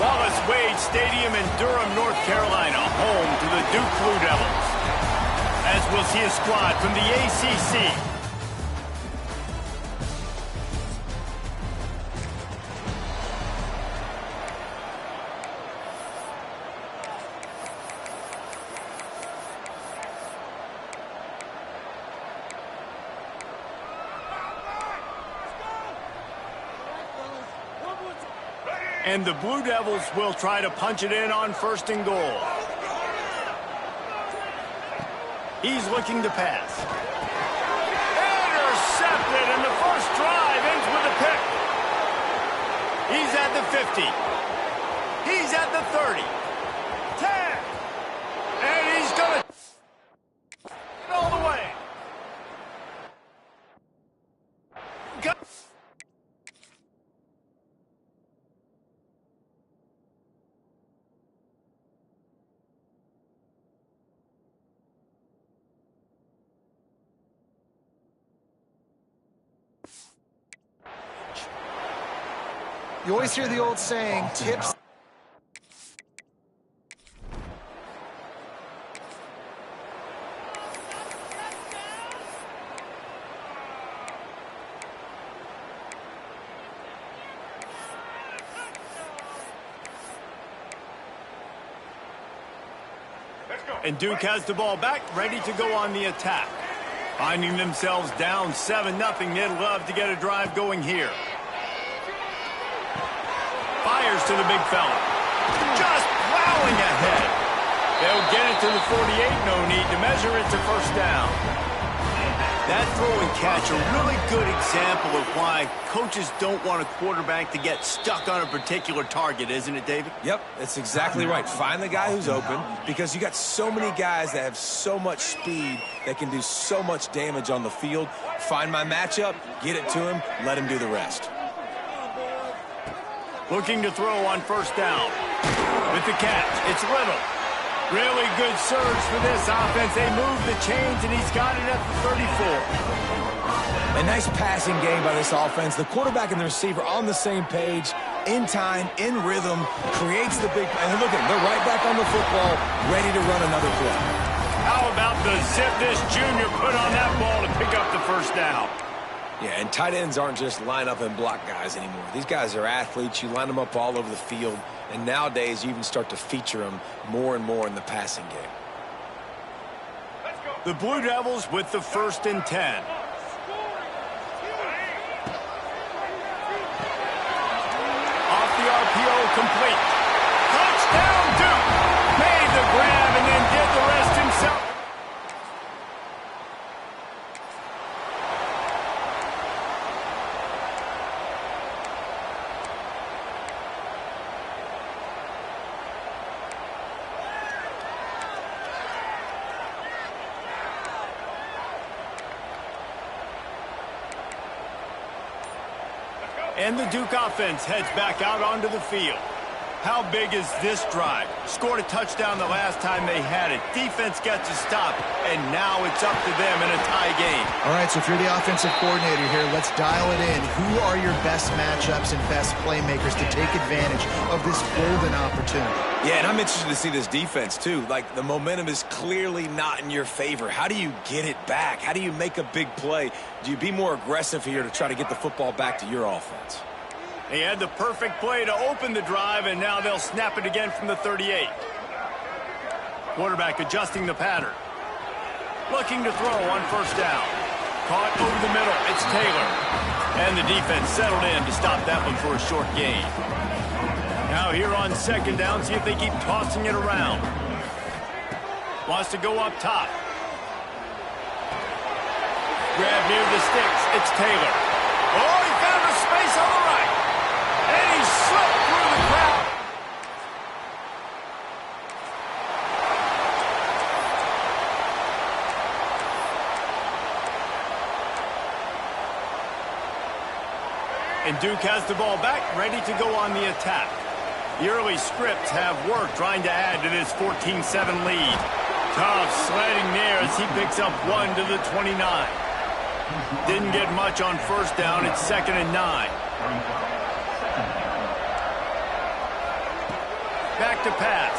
Wallace Wade Stadium in Durham, North Carolina, home to the Duke Blue Devils. As we'll see a squad from the ACC. And the Blue Devils will try to punch it in on 1st and goal. He's looking to pass. Intercepted, and the first drive ends with a pick. He's at the 50. He's at the 30. 10. And he's going to all the way. Go. You always hear the old saying, tips. And Duke has the ball back, ready to go on the attack. Finding themselves down 7-0, they'd love to get a drive going here. Fires to the big fella. Just plowing ahead. They'll get it to the 48. No need to measure it to 1st down. That throw and catch, a really good example of why coaches don't want a quarterback to get stuck on a particular target, isn't it, David? Yep, that's exactly right. Find the guy who's open, because you got so many guys that have so much speed that can do so much damage on the field. Find my matchup, get it to him, let him do the rest. Looking to throw on 1st down. With the catch, it's Little. Really good surge for this offense. They move the chains, and he's got it at the 34. A nice passing game by this offense. The quarterback and the receiver on the same page, in time, in rhythm, creates the big... And look at them, they're right back on the football, ready to run another play. How about the zip this junior put on that ball to pick up the 1st down? Yeah, and tight ends aren't just line up and block guys anymore. These guys are athletes. You line them up all over the field. And nowadays, you even start to feature them more and more in the passing game. The Blue Devils with the 1st and 10. Off the RPO, complete. Touchdown, Duke. Made the grab and then did the rest himself. And the Duke offense heads back out onto the field. How big is this drive? Scored a touchdown the last time they had it. Defense gets a stop, and now it's up to them in a tie game. All right, so if you're the offensive coordinator here, let's dial it in. Who are your best matchups and best playmakers to take advantage of this golden opportunity? Yeah, and I'm interested to see this defense, too. Like, the momentum is clearly not in your favor. How do you get it back? How do you make a big play? Do you be more aggressive here to try to get the football back to your offense? He had the perfect play to open the drive, and now they'll snap it again from the 38. Quarterback adjusting the pattern. Looking to throw on 1st down. Caught over the middle. It's Taylor. And the defense settled in to stop that one for a short gain. Now here on 2nd down, see if they keep tossing it around. Wants to go up top. Grab near the sticks. It's Taylor. Oh, he found a space on the right. And he slipped through the crowd. And Duke has the ball back, ready to go on the attack. The early scripts have worked, trying to add to this 14-7 lead. Tough sledding there as he picks up 1 to the 29. Didn't get much on 1st down. It's 2nd and 9. to pass.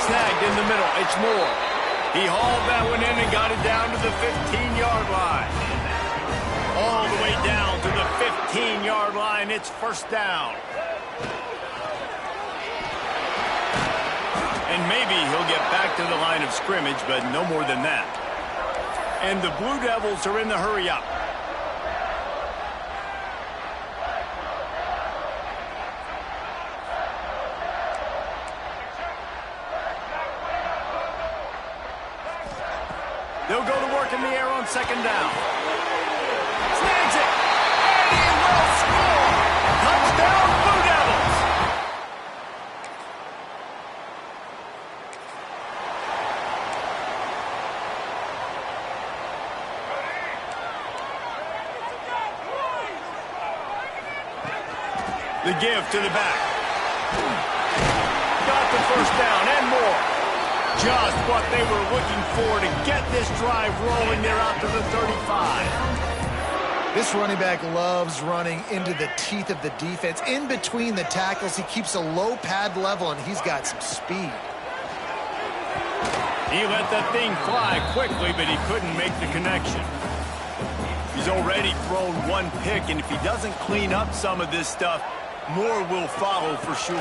Snagged in the middle. It's Moore. He hauled that one in and got it down to the 15-yard line. All the way down to the 15-yard line. It's first down. And maybe he'll get back to the line of scrimmage, but no more than that. And the Blue Devils are in the hurry-up. They'll go to work in the air on second down. Snags it. And he will score. Touchdown, Blue Devils. The give to the back. Got the first down and more. Just what they were looking for to get this drive rolling. They're out to the 35. This running back loves running into the teeth of the defense. In between the tackles, he keeps a low pad level, and he's got some speed. He let that thing fly quickly, but he couldn't make the connection. He's already thrown one pick, and if he doesn't clean up some of this stuff, more will follow for sure.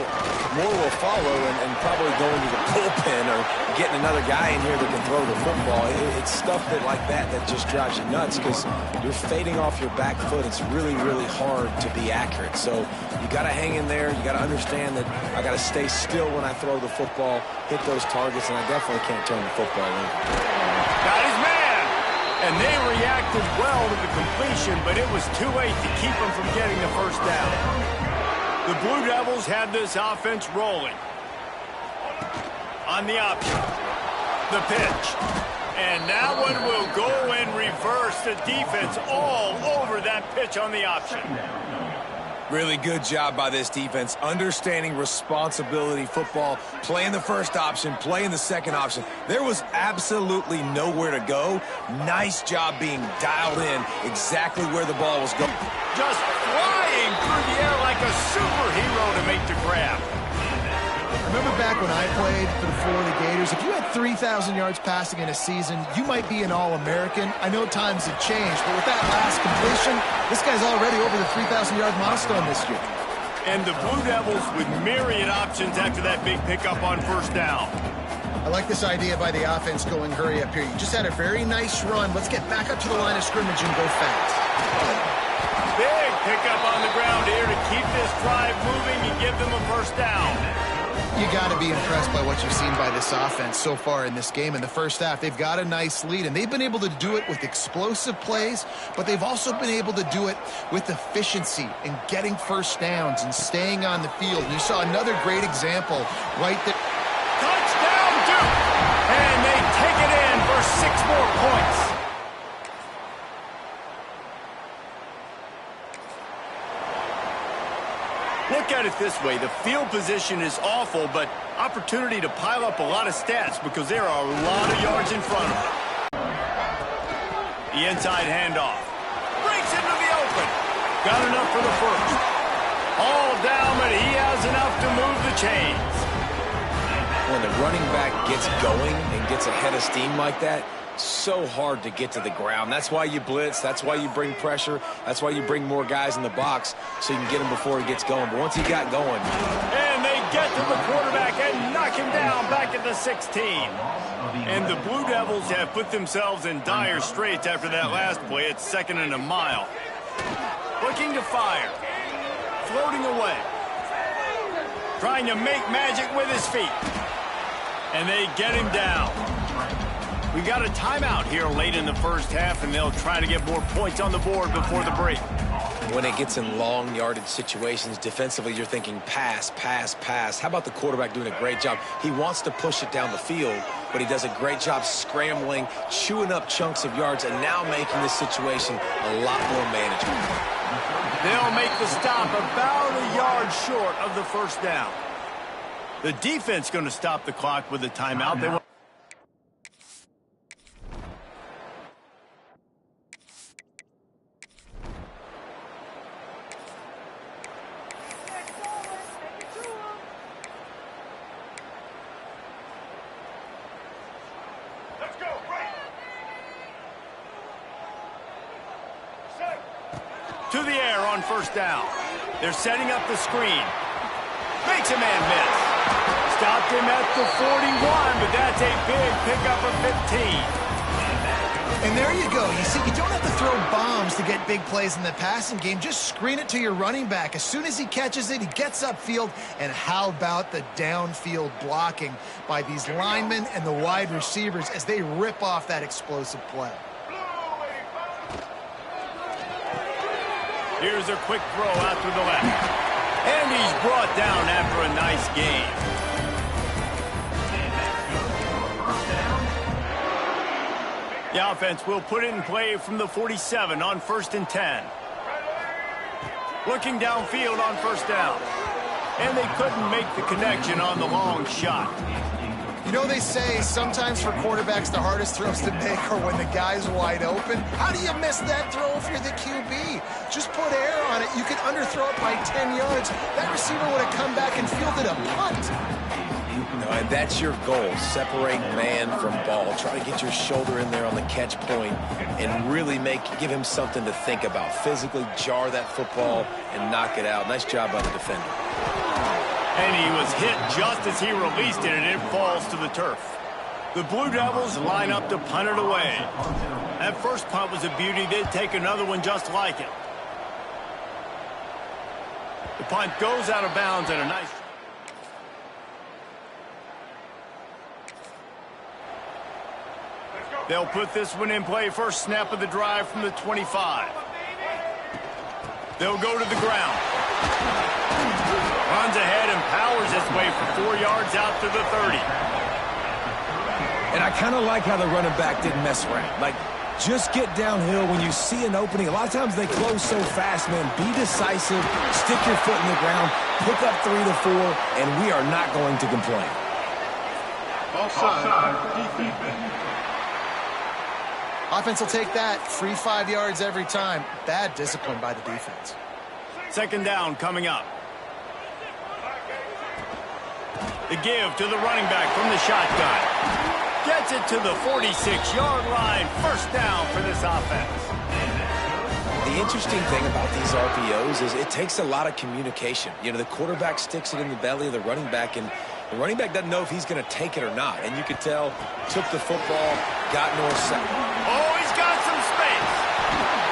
More will follow and probably go into the bullpen or getting another guy in here that can throw the football. It's stuff like that just drives you nuts because you're fading off your back foot. It's really, really hard to be accurate. So you got to hang in there. You got to understand that I got to stay still when I throw the football, hit those targets, and I definitely can't turn the football in. Got his man! And they reacted well to the completion, but it was too late to keep him from getting the first down. The Blue Devils had this offense rolling. On the option. The pitch. And that one will go and reverse the defense all over that pitch on the option. Really good job by this defense, understanding responsibility football, playing the first option, playing the second option. There was absolutely nowhere to go. Nice job being dialed in exactly where the ball was going. Just flying through the air like a superhero to make the grab. Remember back when I played for the Florida Gators, if you had 3,000 yards passing in a season, you might be an All-American. I know times have changed, but with that last completion, this guy's already over the 3,000-yard milestone this year. And the Blue Devils with myriad options after that big pickup on first down. I like this idea by the offense going hurry up here. You just had a very nice run. Let's get back up to the line of scrimmage and go fast. Big pickup on the ground here to keep this drive moving and give them a first down. You got to be impressed by what you've seen by this offense so far in this game. In the first half, they've got a nice lead, and they've been able to do it with explosive plays, but they've also been able to do it with efficiency and getting first downs and staying on the field. You saw another great example right there. Touchdown, Duke! And they take it in for 6 more points. Look at it this way. The field position is awful, but opportunity to pile up a lot of stats because there are a lot of yards in front of them. The inside handoff. Breaks into the open. Got enough for the first. All down, but he has enough to move the chains. When the running back gets going and gets ahead of steam like that, so hard to get to the ground. That's why you blitz. That's why you bring pressure. That's why you bring more guys in the box so you can get him before he gets going. But once he got going. And they get to the quarterback and knock him down back at the 16. And the Blue Devils have put themselves in dire straits after that last play. It's 2nd and a mile. Looking to fire. Floating away. Trying to make magic with his feet. And they get him down. We got a timeout here late in the first half, and they'll try to get more points on the board before the break. When it gets in long yardage situations, defensively, you're thinking pass, pass, pass. How about the quarterback doing a great job? He wants to push it down the field, but he does a great job scrambling, chewing up chunks of yards, and now making this situation a lot more manageable. They'll make the stop about a yard short of the first down. The defense going to stop the clock with a timeout. They want To the air on first down. They're setting up the screen. Makes a man miss. Stopped him at the 41, but that's a big pickup of 15. And there you go. You see, you don't have to throw bombs to get big plays in the passing game. Just screen it to your running back. As soon as he catches it, he gets upfield. And how about the downfield blocking by these linemen and the wide receivers as they rip off that explosive play? Here's a quick throw out to the left. And he's brought down after a nice gain. The offense will put it in play from the 47 on 1st and 10. Looking downfield on first down. And they couldn't make the connection on the long shot. You know, they say sometimes for quarterbacks the hardest throws to make are when the guy's wide open. How do you miss that throw if you're the QB? Just put air on it. You can underthrow it by 10 yards. That receiver would have come back and fielded a punt. No, and that's your goal. Separate man from ball. Try to get your shoulder in there on the catch point and really give him something to think about. Physically jar that football and knock it out. Nice job by the defender. And he was hit just as he released it, and it falls to the turf. The Blue Devils line up to punt it away. That first punt was a beauty. They'd take another one just like it. The punt goes out of bounds at a nice... They'll put this one in play. First snap of the drive from the 25. They'll go to the ground. Runs ahead and powers his way for 4 yards out to the 30. And I kind of like how the running back didn't mess around. Like, just get downhill when you see an opening. A lot of times they close so fast, man. Be decisive. Stick your foot in the ground. Pick up 3 to 4, and we are not going to complain. Offside. Offense will take that. Free 5 yards every time. Bad discipline by the defense. Second down coming up. The give to the running back from the shotgun. Gets it to the 46-yard line. First down for this offense. The interesting thing about these RPOs is it takes a lot of communication. You know, the quarterback sticks it in the belly of the running back, and the running back doesn't know if he's going to take it or not. And you could tell, took the football, got north side. Oh, he's got some space.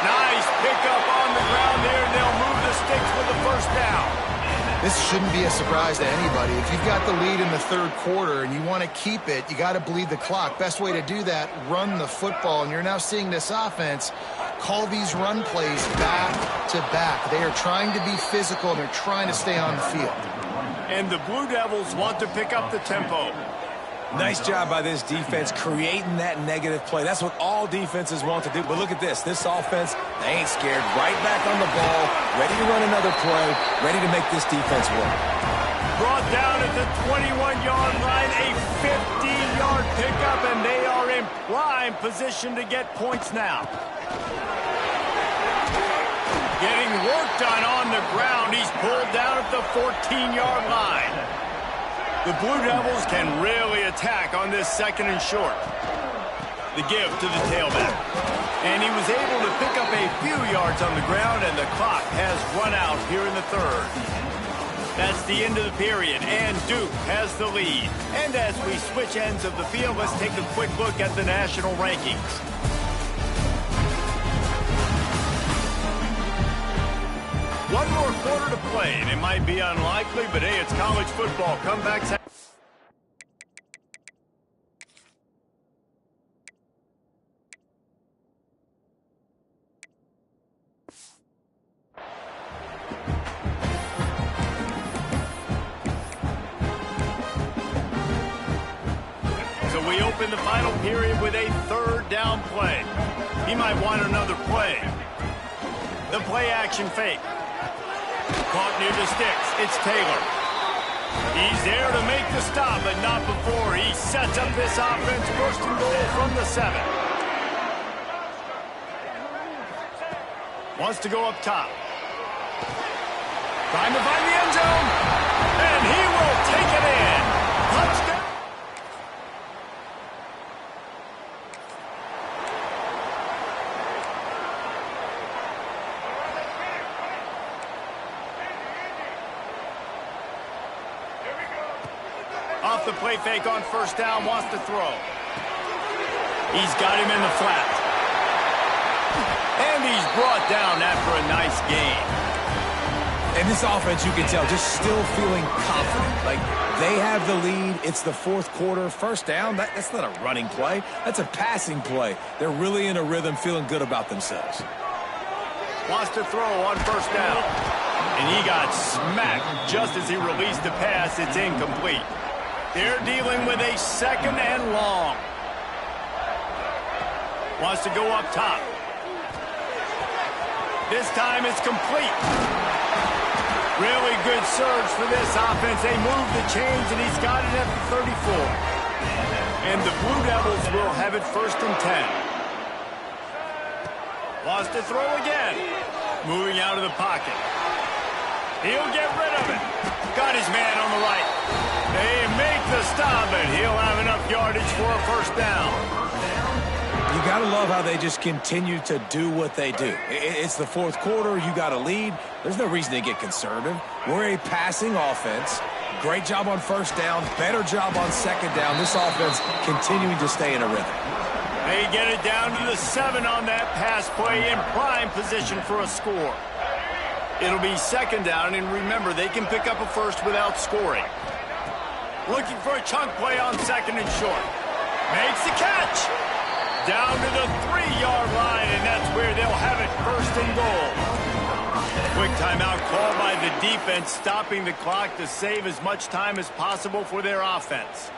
Nice pickup on the ground there, and they'll move the sticks for the first down. This shouldn't be a surprise to anybody. If you've got the lead in the third quarter and you want to keep it, you got to bleed the clock. Best way to do that, run the football. And you're now seeing this offense call these run plays back to back. They are trying to be physical, and they're trying to stay on the field. And the Blue Devils want to pick up the tempo. Nice job by this defense creating that negative play. That's what all defenses want to do. But look at this. This offense, they ain't scared. Right back on the ball, ready to run another play, ready to make this defense work. Brought down at the 21-yard line, a 15-yard pickup, and they are in prime position to get points now. Getting work done on the ground. He's pulled down at the 14-yard line. The Blue Devils can really attack on this second and short. The give to the tailback. And he was able to pick up a few yards on the ground, and the clock has run out here in the third. That's the end of the period, and Duke has the lead. And as we switch ends of the field, let's take a quick look at the national rankings. One more quarter to play, and it might be unlikely, but hey, it's college football. Comebacks. So we open the final period with a third down play. He might want another play. The play action fake. Caught near the sticks. It's Taylor. He's there to make the stop, but not before he sets up this offense. First and goal from the 7. Wants to go up top. Trying to find the end zone. And he will take it in. Touchdown. play fake on first down, wants to throw. He's got him in the flat. And he's brought down after a nice gain. And this offense, you can tell, just still feeling confident. Like, they have the lead. It's the fourth quarter. First down, that's not a running play. That's a passing play. They're really in a rhythm, feeling good about themselves. Wants to throw on first down. And he got smacked just as he released the pass. It's incomplete. They're dealing with a second and long. Wants to go up top. This time it's complete. Really good surge for this offense. They move the chains, and he's got it at the 34. And the Blue Devils will have it first and 10. Wants to throw again. Moving out of the pocket. He'll get rid of it. Got his man on the right. They make the stop, and he'll have enough yardage for a first down. You got to love how they just continue to do what they do. It's the fourth quarter. You got a lead. There's no reason to get conservative. We're a passing offense. Great job on first down. Better job on second down. This offense continuing to stay in a rhythm. They get it down to the 7 on that pass play, in prime position for a score. It'll be second down, and remember, they can pick up a first without scoring. Looking for a chunk play on second and short. Makes the catch. Down to the 3-yard line, and that's where they'll have it first and goal. Quick timeout called by the defense, stopping the clock to save as much time as possible for their offense.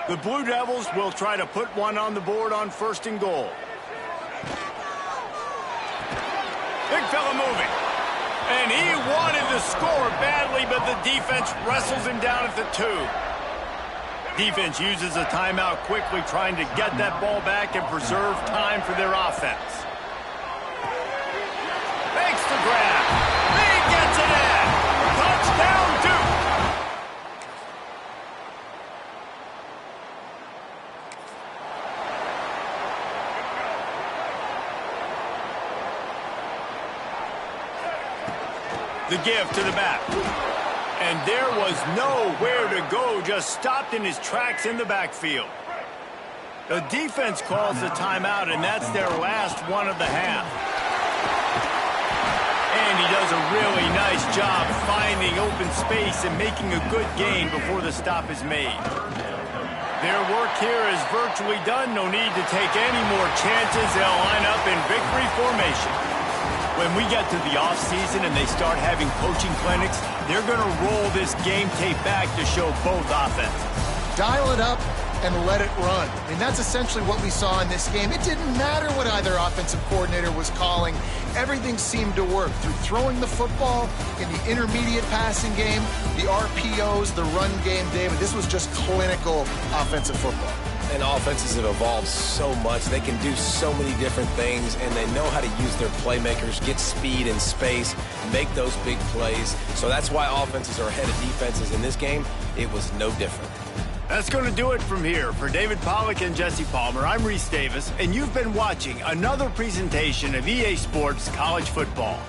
The Blue Devils will try to put one on the board on first and goal. Big fella moving. And he wanted to score badly, but the defense wrestles him down at the 2. Defense uses a timeout quickly, trying to get that ball back and preserve time for their offense. Makes the grab. He gets it in. Touchdown, Duke. The give to the back. And there was nowhere to go, just stopped in his tracks in the backfield. The defense calls the timeout, and that's their last one of the half. And he does a really nice job finding open space and making a good gain before the stop is made. Their work here is virtually done. No need to take any more chances. They'll line up in victory formation. When we get to the offseason and they start having coaching clinics, they're going to roll this game tape back to show both offenses. Dial it up and let it run. I mean, that's essentially what we saw in this game. It didn't matter what either offensive coordinator was calling. Everything seemed to work through throwing the football in the intermediate passing game, the RPOs, the run game, David. This was just clinical offensive football. And offenses have evolved so much. They can do so many different things, and they know how to use their playmakers, get speed and space, make those big plays. So that's why offenses are ahead of defenses in this game. It was no different. That's going to do it from here. For David Pollack and Jesse Palmer, I'm Reese Davis, and you've been watching another presentation of EA Sports College Football.